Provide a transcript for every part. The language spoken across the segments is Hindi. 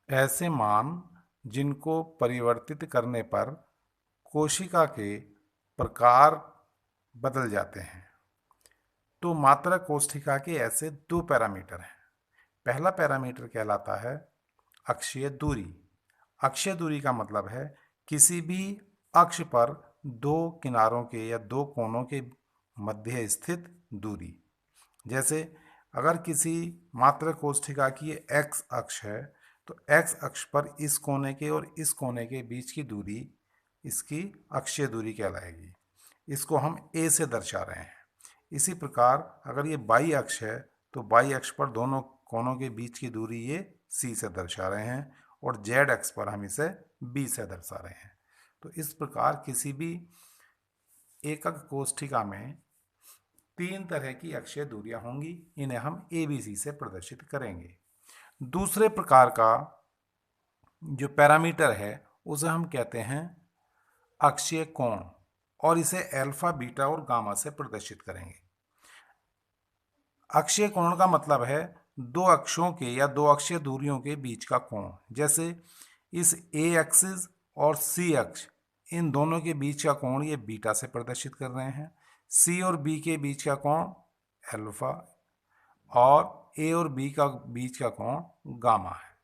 ऐसे मान जिनको परिवर्तित करने पर कोशिका के प्रकार बदल जाते हैं। तो मात्रक कोशिका के ऐसे दो पैरामीटर हैं। पहला पैरामीटर कहलाता है अक्षीय दूरी। अक्षीय दूरी का मतलब है किसी भी अक्ष पर दो किनारों के या दो कोनों के मध्य स्थित दूरी। जैसे अगर किसी मात्रक कोशिका की एक्स अक्ष है तो एक्स अक्ष पर इस कोने के और इस कोने के बीच की दूरी इसकी अक्षीय दूरी कहलाएगी। इसको हम ए से दर्शा रहे हैं। इसी प्रकार अगर ये बाई अक्ष है तो बाई अक्ष पर दोनों कोनों के बीच की दूरी ये सी से दर्शा रहे हैं और जेड अक्ष पर हम इसे बी से दर्शा रहे हैं। तो इस प्रकार किसी भी एकक कोष्ठिका में तीन तरह की अक्षीय दूरियां होंगी। इन्हें हम ABC से प्रदर्शित करेंगे। दूसरे प्रकार का जो पैरामीटर है उसे हम कहते हैं अक्षीय कोण और इसे अल्फा, बीटा और गामा से प्रदर्शित करेंगे। अक्षीय कोण का मतलब है दो अक्षों के या दो अक्षीय दूरियों के बीच का कोण। जैसे इस ए एक्सिस और सी अक्ष, इन दोनों के बीच का कोण ये बीटा से प्रदर्शित कर रहे हैं। सी और बी के बीच का कोण अल्फा और ए और बी का बीच का कोण गामा है।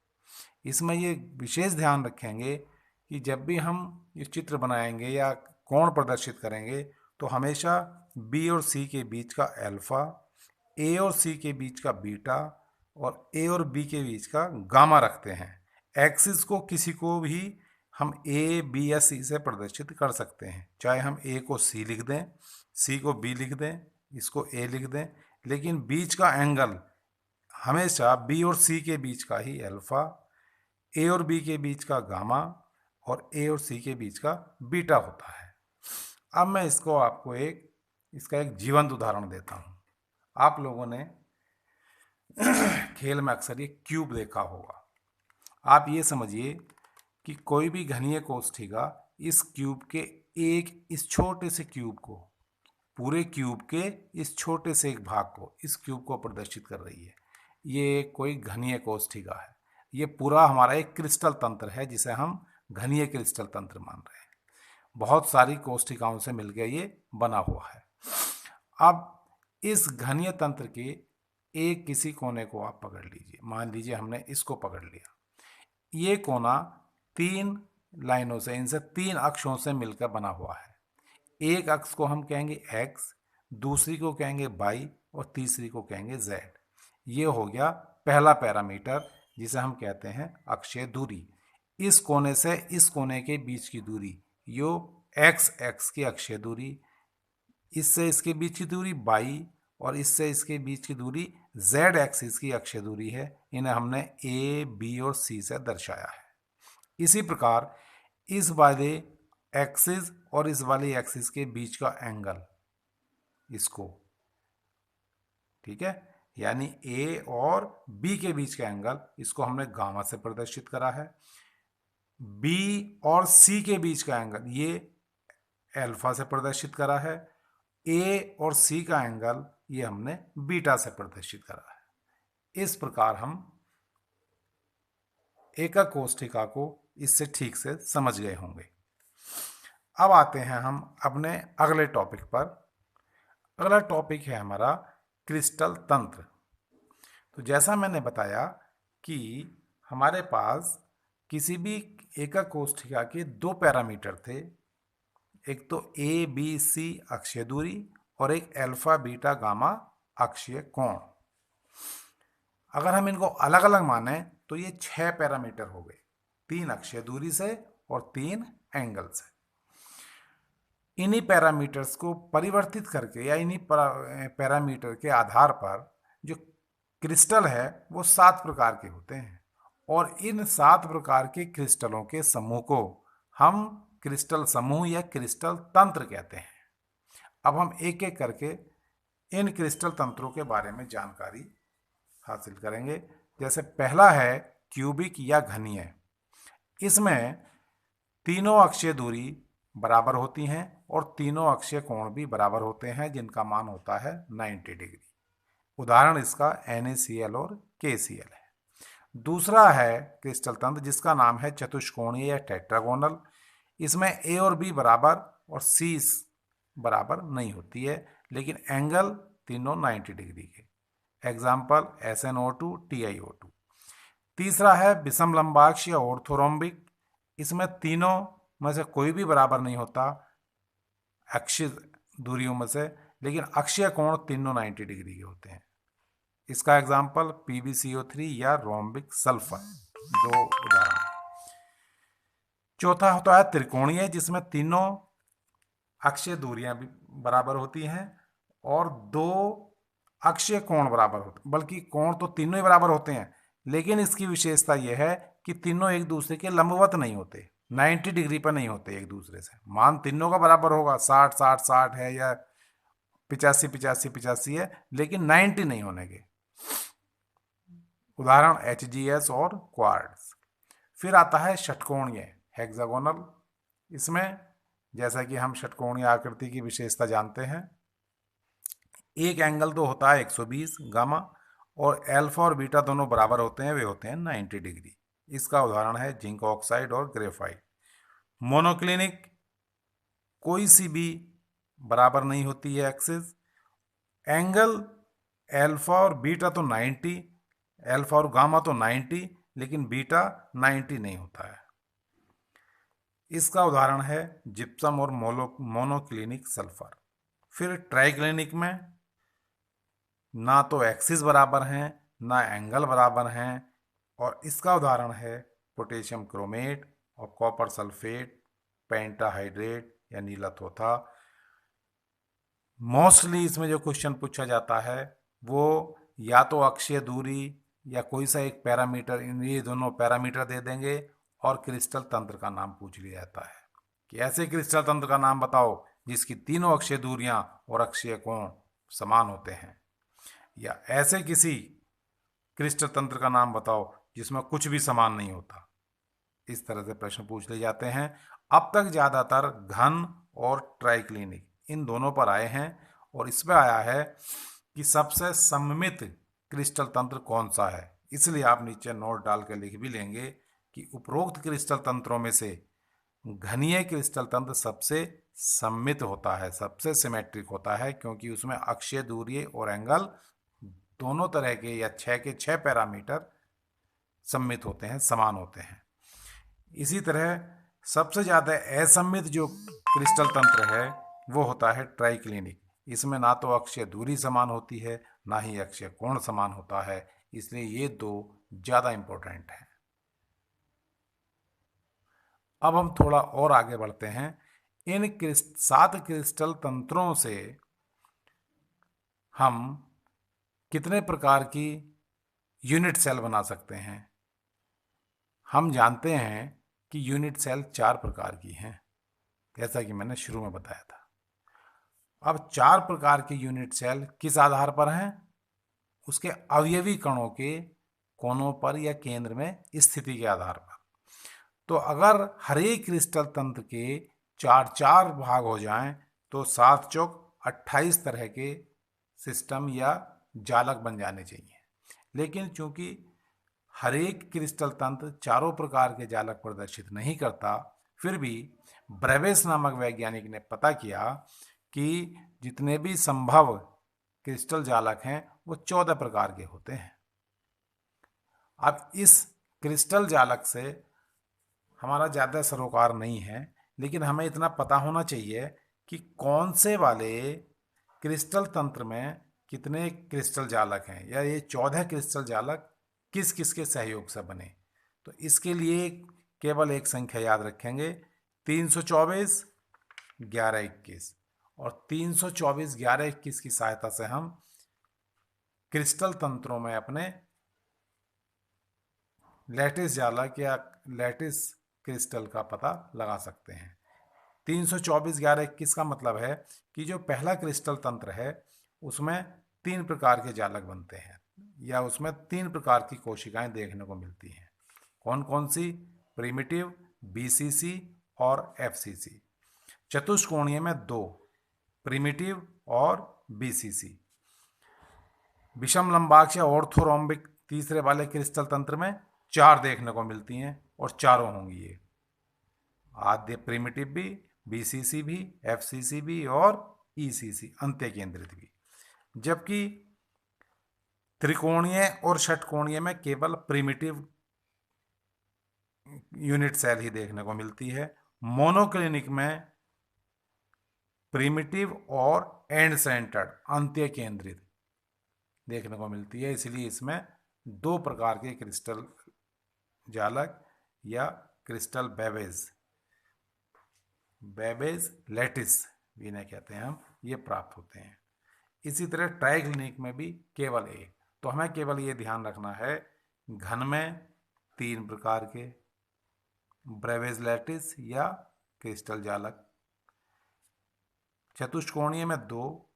इसमें ये विशेष ध्यान रखेंगे कि जब भी हम ये चित्र बनाएंगे या कोण प्रदर्शित करेंगे तो हमेशा बी और सी के बीच का अल्फा, ए और सी के बीच का बीटा और ए और बी के बीच का गामा रखते हैं। एक्सिस को किसी को भी हम ए, बी या सी से प्रदर्शित कर सकते हैं। चाहे हम ए को सी लिख दें, सी को बी लिख दें, इसको ए लिख दें, लेकिन बीच का एंगल हमेशा बी और सी के बीच का ही अल्फा, ए और बी के बीच का गामा और ए और सी के बीच का बीटा होता है। अब मैं इसको आपको इसका एक जीवंत उदाहरण देता हूँ। आप लोगों ने खेल में अक्सर ये क्यूब देखा होगा। आप ये समझिए कि कोई भी घनीय कोष्ठिका इस क्यूब के इस छोटे से क्यूब को, पूरे क्यूब के इस छोटे से एक भाग को, इस क्यूब को प्रदर्शित कर रही है। ये कोई घनीय कोष्ठिका है। ये पूरा हमारा एक क्रिस्टल तंत्र है जिसे हम घनीय क्रिस्टल तंत्र मान रहे हैं। बहुत सारी कोष्ठिकाओं से मिलकर ये बना हुआ है। अब इस घनीय तंत्र के एक किसी कोने को आप पकड़ लीजिए। मान लीजिए हमने इसको पकड़ लिया। ये कोना तीन लाइनों से, इनसे तीन अक्षों से मिलकर बना हुआ है। एक अक्ष को हम कहेंगे एक्स, दूसरी को कहेंगे वाई और तीसरी को कहेंगे जेड। ये हो गया पहला पैरामीटर जिसे हम कहते हैं अक्षीय दूरी। इस कोने से इस कोने के बीच की दूरी यो एक्स एक्स की अक्षीय दूरी, इससे इसके बीच की दूरी बाई और इससे इसके बीच की दूरी जेड एक्सिस की अक्षीय दूरी है। इन्हें हमने ए, बी और सी से दर्शाया है। इसी प्रकार इस वाले एक्सिस और इस वाली एक्सिस के बीच का एंगल, इसको, ठीक है, यानी ए और बी के बीच का एंगल, इसको हमने गामा से प्रदर्शित करा है। बी और सी के बीच का एंगल ये अल्फा से प्रदर्शित करा है। ए और सी का एंगल ये हमने बीटा से प्रदर्शित करा है। इस प्रकार हम एकक कोष्ठिका को इससे ठीक से समझ गए होंगे। अब आते हैं हम अपने अगले टॉपिक पर। अगला टॉपिक है हमारा क्रिस्टल तंत्र। तो जैसा मैंने बताया कि हमारे पास किसी भी एकक कोष्ठिका के दो पैरामीटर थे, एक तो ए बी सी अक्षीय दूरी और एक अल्फा बीटा गामा अक्षीय कोण। अगर हम इनको अलग अलग माने तो ये 6 पैरामीटर हो गए, 3 अक्षीय दूरी से और 3 एंगल से। इन्हीं पैरामीटर्स को परिवर्तित करके या इन्हीं पैरामीटर के आधार पर जो क्रिस्टल है वो 7 प्रकार के होते हैं और इन 7 प्रकार के क्रिस्टलों के समूह को हम क्रिस्टल समूह या क्रिस्टल तंत्र कहते हैं। अब हम एक एक करके इन क्रिस्टल तंत्रों के बारे में जानकारी हासिल करेंगे। जैसे पहला है क्यूबिक या घनीय। इसमें तीनों अक्षीय दूरी बराबर होती हैं और तीनों अक्षीय कोण भी बराबर होते हैं जिनका मान होता है 90 डिग्री। उदाहरण इसका NaCl और KCl है। दूसरा है क्रिस्टल तंत्र जिसका नाम है चतुष्कोणीय या टेट्रागोनल। इसमें ए और बी बराबर और सी बराबर नहीं होती है, लेकिन एंगल तीनों 90 डिग्री के। Example SnO2 TiO2। तीसरा है विषम लंबाक्ष या ऑर्थोरोम्बिक। इसमें तीनों में से कोई भी बराबर नहीं होता अक्षीय दूरियों में से, लेकिन अक्षीय कोण तीनों 90 डिग्री के होते हैं। इसका एग्जाम्पल PbCO3 या रोम्बिक सल्फर, दो उदाहरण। चौथा होता है त्रिकोणीय, जिसमें तीनों अक्षीय दूरियां भी बराबर होती हैं और दो अक्षीय कोण बराबर होते, बल्कि कोण तो तीनों ही बराबर होते हैं, लेकिन इसकी विशेषता यह है कि तीनों एक दूसरे के लंबवत नहीं होते, 90 डिग्री पर नहीं होते एक दूसरे से। मान तीनों का बराबर होगा, 60 60 60 है या 85 85 85 है, लेकिन 90 नहीं होने के। उदाहरण HGS और क्वार्ट्ज। फिर आता है षटकोणीय हेक्सागोनल। इसमें जैसा कि हम षटकोणीय आकृति की विशेषता जानते हैं, एक एंगल तो होता है 120 गामा और अल्फा और बीटा दोनों बराबर होते हैं, वे होते हैं 90 डिग्री। इसका उदाहरण है जिंक ऑक्साइड और ग्रेफाइट। मोनोक्लिनिक, कोई सी भी बराबर नहीं होती है एक्सिस। एंगल अल्फा और बीटा तो 90, अल्फा और गामा तो 90, लेकिन बीटा 90 नहीं होता है। इसका उदाहरण है जिप्सम और मोनोक्लिनिक सल्फर। फिर ट्राइक्लिनिक में ना तो एक्सिस बराबर हैं ना एंगल बराबर हैं, और इसका उदाहरण है पोटेशियम क्रोमेट और कॉपर सल्फेट, पेंटाहाइड्रेट या नीला थोथा। मोस्टली इसमें जो क्वेश्चन पूछा जाता है वो या तो अक्षीय दूरी या कोई सा एक पैरामीटर, इन ये दोनों पैरामीटर दे देंगे और क्रिस्टल तंत्र का नाम पूछ लिया जाता है कि ऐसे क्रिस्टल तंत्र का नाम बताओ जिसकी तीनों अक्षीय दूरियां और अक्षीय कोण समान होते हैं, या ऐसे किसी क्रिस्टल तंत्र का नाम बताओ जिसमें कुछ भी समान नहीं होता। इस तरह से प्रश्न पूछ लिए जाते हैं। अब तक ज़्यादातर घन और ट्राइक्लिनिक इन दोनों पर आए हैं, और इसमें आया है कि सबसे सममित क्रिस्टल तंत्र कौन सा है। इसलिए आप नीचे नोट डाल के लिख भी लेंगे कि उपरोक्त क्रिस्टल तंत्रों में से घनीय क्रिस्टल तंत्र सबसे सममित होता है, सबसे सिमेट्रिक होता है, क्योंकि उसमें अक्षीय दूरी और एंगल दोनों तरह के या 6 के 6 पैरामीटर सममित होते हैं, समान होते हैं। इसी तरह सबसे ज़्यादा असममित जो क्रिस्टल तंत्र है वो होता है ट्राइक्लिनिक। इसमें ना तो अक्षीय दूरी समान होती है ना ही अक्षीय कोण समान होता है, इसलिए ये दो ज़्यादा इंपॉर्टेंट हैं। अब हम थोड़ा और आगे बढ़ते हैं। इन 7 क्रिस्टल तंत्रों से हम कितने प्रकार की यूनिट सेल बना सकते हैं। हम जानते हैं कि यूनिट सेल 4 प्रकार की हैं, जैसा कि मैंने शुरू में बताया था। अब 4 प्रकार की यूनिट सेल किस आधार पर हैं? उसके अवयवी कणों के कोनों पर या केंद्र में स्थिति के आधार पर। तो अगर हर एक क्रिस्टल तंत्र के 4 भाग हो जाएं तो 7 चौक 28 तरह के सिस्टम या जालक बन जाने चाहिए। लेकिन चूंकि हर एक क्रिस्टल तंत्र चारों प्रकार के जालक प्रदर्शित नहीं करता, फिर भी ब्रेवेस नामक वैज्ञानिक ने पता किया कि जितने भी संभव क्रिस्टल जालक हैं वो 14 प्रकार के होते हैं। अब इस क्रिस्टल जालक से हमारा ज़्यादा सरोकार नहीं है, लेकिन हमें इतना पता होना चाहिए कि कौन से वाले क्रिस्टल तंत्र में कितने क्रिस्टल जालक हैं, या ये 14 क्रिस्टल जालक किस किस के सहयोग से बने। तो इसके लिए केवल एक संख्या याद रखेंगे, 324 11 21, और 324 11 21 की सहायता से हम क्रिस्टल तंत्रों में अपने लैटिस जालक या लैटिस क्रिस्टल का पता लगा सकते हैं। 324 11 21 का मतलब है कि जो पहला क्रिस्टल तंत्र है उसमें 3 प्रकार के जालक बनते हैं, या उसमें 3 प्रकार की कोशिकाएं देखने को मिलती हैं। कौन कौन सी? प्रिमिटिव, BCC और FCC। चतुष्कोणीय में 2, प्रिमिटिव और BCC। विषम लंबाक्ष या ऑर्थोरोम्बिक तीसरे वाले क्रिस्टल तंत्र में 4 देखने को मिलती हैं और चारों होंगी ये आद्य प्रिमिटिव भी, बीसीसी भी, एफसीसी भी और ईसीसी अंत्य केंद्रित भी। जबकि त्रिकोणीय और षटकोणीय में केवल प्रिमिटिव यूनिट सेल ही देखने को मिलती है। मोनोक्लिनिक में प्रिमिटिव और एंड सेंटर्ड अंत्य केंद्रित देखने को मिलती है। इसलिए इसमें 2 प्रकार के क्रिस्टल जालक या क्रिस्टल बेबेज लैटिस भी इन्हें कहते हैं हम, ये प्राप्त होते हैं। इसी तरह ट्राइक्लिनिक में भी केवल एक। तो हमें केवल ये ध्यान रखना है, घन में 3 प्रकार के ब्रेवेज लैटिस या क्रिस्टल जालक, चतुष्कोणीय में 2,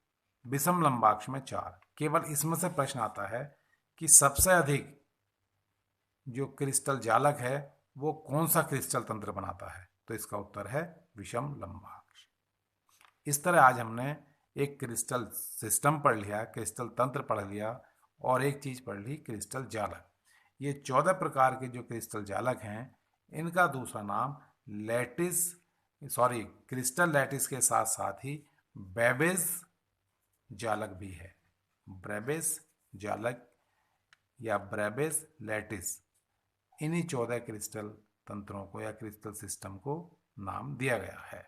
विषम लंबाक्ष में 4। केवल इसमें से प्रश्न आता है कि सबसे अधिक जो क्रिस्टल जालक है वो कौन सा क्रिस्टल तंत्र बनाता है, तो इसका उत्तर है विषम लंबाक्ष। इस तरह आज हमने एक क्रिस्टल सिस्टम पढ़ लिया, क्रिस्टल तंत्र पढ़ लिया और एक चीज पढ़ ली क्रिस्टल जालक। ये 14 प्रकार के जो क्रिस्टल जालक हैं इनका दूसरा नाम क्रिस्टल लैटिस के साथ साथ ही बेबेज जालक भी है। ब्रेबेज जालक या ब्रेबेज लैटिस, इन्हीं 14 क्रिस्टल तंत्रों को या क्रिस्टल सिस्टम को नाम दिया गया है।